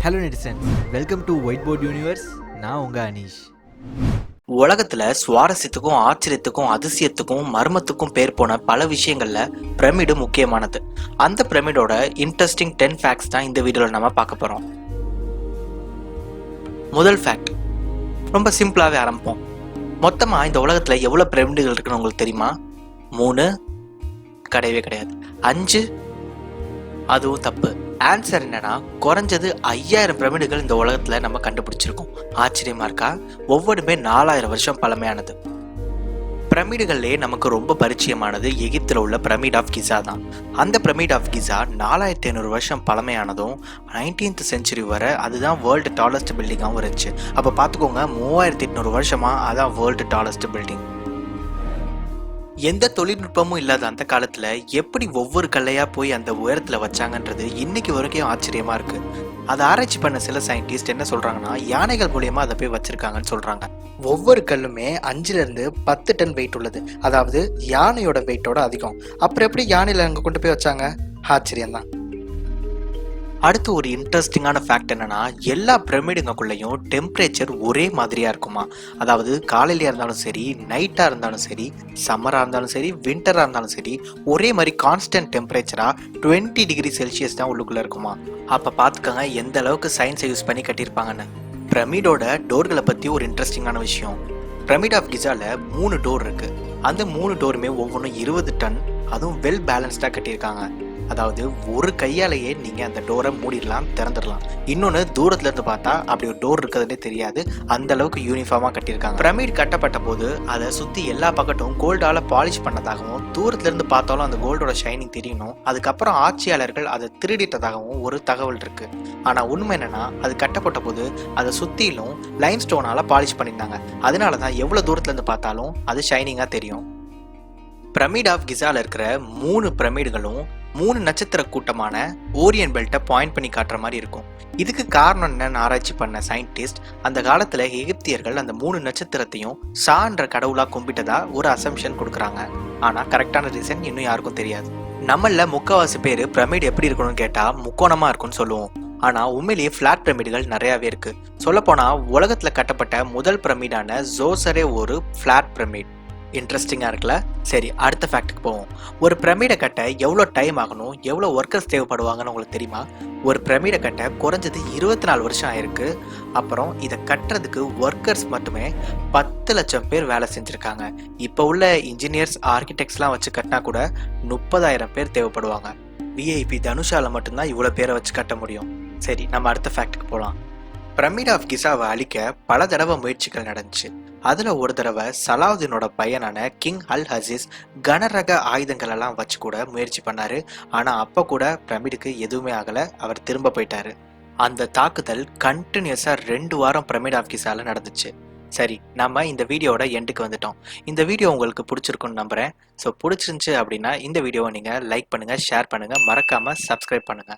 Hello netizens, welcome to Whiteboard Universe. நான் உங்கள் அனீஷ். உலகத்துல சுவாரஸ்யத்துக்கும் ஆச்சரியத்துக்கும் அதிசயத்துக்கும் மர்மத்துக்கும் பேர் போன பல விஷயங்கள்ல பிரமிடு முக்கியமானது. அந்த பிரமிடோட இன்ட்ரெஸ்டிங் 10 ஃபேக்ட்ஸ் தான் இந்த வீடியோல நம்ம பார்க்க போறோம். முதல் ஃபேக்ட், ரொம்ப சிம்பிளாவே ஆரம்பிப்போம். மொத்தமா இந்த உலகத்துல எவ்வளவு பிரமிடுகள் இருக்குன்னு உங்களுக்கு தெரியுமா? 3 கிடையவே கிடையாது. 5 அதுவும் தப்பு. ஆன்சர் என்னன்னா, குறைஞ்சது 5000 பிரமிடுகள் இந்த உலகத்துல நம்ம கண்டுபிடிச்சிருக்கோம். ஆச்சரியமா இருக்கா? ஒவ்வொன்றுமே 4000 வருஷம் பழமையானது. பிரமிடுகள்லேயே நமக்கு ரொம்ப பரிச்சயமானது எகிப்தில் உள்ள பிரமிட் ஆஃப் கிசா தான். அந்த பிரமிட் ஆஃப் கிசா 4500 வருஷம் பழமையானதும் 19th செஞ்சுரி வரை அதுதான் வேர்ல்டு டாலஸ்ட் பில்டிங்காகவும் இருந்துச்சு. அப்போ பார்த்துக்கோங்க, 3800 வருஷமா அதான் வேர்ல்டு டாலஸ்ட் பில்டிங். எந்த தொழில்நுட்பமும் இல்லாத அந்த காலத்துல எப்படி ஒவ்வொரு கல்லையா போய் அந்த உயரத்துல வச்சாங்கன்றது இன்னைக்கு வரைக்கும் ஆச்சரியமா இருக்கு. அதை ஆராய்ச்சி பண்ண சில சயின்டிஸ்ட் என்ன சொல்றாங்கன்னா, யானைகள் மூலியமா அதை போய் வச்சிருக்காங்கன்னு சொல்றாங்க. ஒவ்வொரு கல்லுமே 5 to 10 டன் வெயிட் உள்ளது. அதாவது யானையோட வெயிட்டோட அதிகம். அப்புறம் எப்படி யானையில அங்க கொண்டு போய் வச்சாங்க? ஆச்சரியம்தான். அடுத்து ஒரு இன்ட்ரெஸ்டிங்கான ஃபேக்ட் என்னன்னா, எல்லா பிரமிடுங்களுக்குள்ளேயும் டெம்பரேச்சர் ஒரே மாதிரியா இருக்குமா. அதாவது காலையிலயா இருந்தாலும் சரி, நைட்டா இருந்தாலும் சரி, சம்மரா இருந்தாலும் சரி, விண்டரா இருந்தாலும் சரி, ஒரே மாதிரி கான்ஸ்டன்ட் டெம்பரேச்சரா 20 டிகிரி செல்சியஸ் தான் உள்ளுக்குள்ள இருக்குமா. அப்ப பாத்துக்கோங்க எந்த அளவுக்கு சயின்ஸை யூஸ் பண்ணி கட்டியிருப்பாங்கன்னு. பிரமிடோட டோர்களை பத்தி ஒரு இன்ட்ரெஸ்டிங்கான விஷயம். பிரமிட் ஆஃப் கிசால 3 டோர் இருக்கு. அந்த 3 டோருமே ஒவ்வொன்றும் 20 டன், அதுவும் வெல் பேலன்ஸ்டா கட்டியிருக்காங்க. அதாவது ஒரு கையாலேயே நீங்க அந்த டோரை மூடிடலாம், திறந்துடலாம். இன்னொன்னு, தூரத்துல இருந்து பார்த்தா அப்படி ஒரு டோர் இருக்கிறதுனே தெரியாது, அந்த அளவுக்கு யூனிஃபார்மா கட்டியிருக்காங்க. பிரமிட் கட்டப்பட்ட போது அதை சுத்தி எல்லா பக்கட்டும் கோல்டால பாலிஷ் பண்ணதாகவும், தூரத்துல இருந்து பார்த்தாலும் அந்த கோல்டோட ஷைனிங் தெரியணும். அதுக்கப்புறம் ஆட்சியாளர்கள் அதை திருடிட்டதாகவும் ஒரு தகவல் இருக்கு. ஆனா உண்மை என்னன்னா, அது கட்டப்பட்ட போது அதை சுத்திலும் லைம் ஸ்டோனால பாலிஷ் பண்ணியிருந்தாங்க. அதனாலதான் எவ்வளவு தூரத்துல இருந்து பார்த்தாலும் அது ஷைனிங்கா தெரியும். பிரமிட் ஆஃப் கிசால இருக்கிற 3 பிரமிடுகளும் 3 நட்சத்திர கூட்டமான ஓரியன் பெல்ட்டை பாயிண்ட் பண்ணி காட்டுற மாதிரி இருக்கும். இதுக்கு காரணம் என்னன்னு ஆராய்ச்சி பண்ண சயின்டிஸ்ட், அந்த காலத்துல எகிப்தியர்கள் அந்த 3 நட்சத்திரத்தையும் ஷான்ற கடவுளா கும்பிட்டதா ஒரு அசம்ஷன் கொடுக்குறாங்க. ஆனா கரெக்டான ரீசன் இன்னும் யாருக்கும் தெரியாது. நம்மள முக்கால்வாசி பேர் பிரமிட் எப்படி இருக்கணும்னு கேட்டா முக்கோணமா இருக்கும்னு சொல்லுவோம். ஆனா உண்மையிலேயே பிளாட் பிரமிடுகள் நிறையவே இருக்கு. சொல்ல போனா உலகத்துல கட்டப்பட்ட முதல் பிரமிடான ஜோசரே ஒரு பிளாட் பிரமிட். இன்ட்ரெஸ்டிங்கா இருக்குல்ல? சரி, அடுத்த ஃபேக்ட்டுக்கு போவோம். ஒரு பிரமிடை கட்ட எவ்வளோ டைம் ஆகணும், எவ்வளோ ஒர்க்கர்ஸ் தேவைப்படுவாங்கன்னு உங்களுக்கு தெரியுமா? ஒரு பிரமிடை கட்ட குறைஞ்சது 24 வருஷம் ஆயிருக்கு. அப்புறம் இதை கட்டுறதுக்கு ஒர்க்கர்ஸ் மட்டுமே 10 லட்சம் பேர் வேலை செஞ்சுருக்காங்க. இப்போ உள்ள இன்ஜினியர்ஸ், ஆர்கிடெக்ட்ஸ்லாம் வச்சு கட்டினா கூட 30,000 பேர் தேவைப்படுவாங்க. விஐபி தனுஷால மட்டும்தான் இவ்வளோ பேரை வச்சு கட்ட முடியும். சரி, நம்ம அடுத்த ஃபேக்ட்டுக்கு போகலாம். பிரமிட் ஆஃப் கிசாவை அழிக்க பல தடவை முயற்சிகள் நடந்துச்சு. அதுல ஒரு தடவை சலாவுதீனோட பையனான கிங் அல் ஹசீஸ் கனரக ஆயுதங்கள் எல்லாம் வச்சு கூட முயற்சி பண்ணாரு. ஆனா அப்ப கூட பிரமிடுக்கு எதுவுமே ஆகல, அவர் திரும்ப போயிட்டாரு. அந்த தாக்குதல் கண்டினியூஸா 2 வாரம் பிரமிட் ஆஃப் கிசால நடந்துச்சு. சரி, நம்ம இந்த வீடியோட எண்டுக்கு வந்துட்டோம். இந்த வீடியோ உங்களுக்கு பிடிச்சிருக்குன்னு நம்புறேன். ஸோ பிடிச்சிருந்துச்சு அப்படின்னா இந்த வீடியோவை நீங்க லைக் பண்ணுங்க, ஷேர் பண்ணுங்க, மறக்காம சப்ஸ்கிரைப் பண்ணுங்க.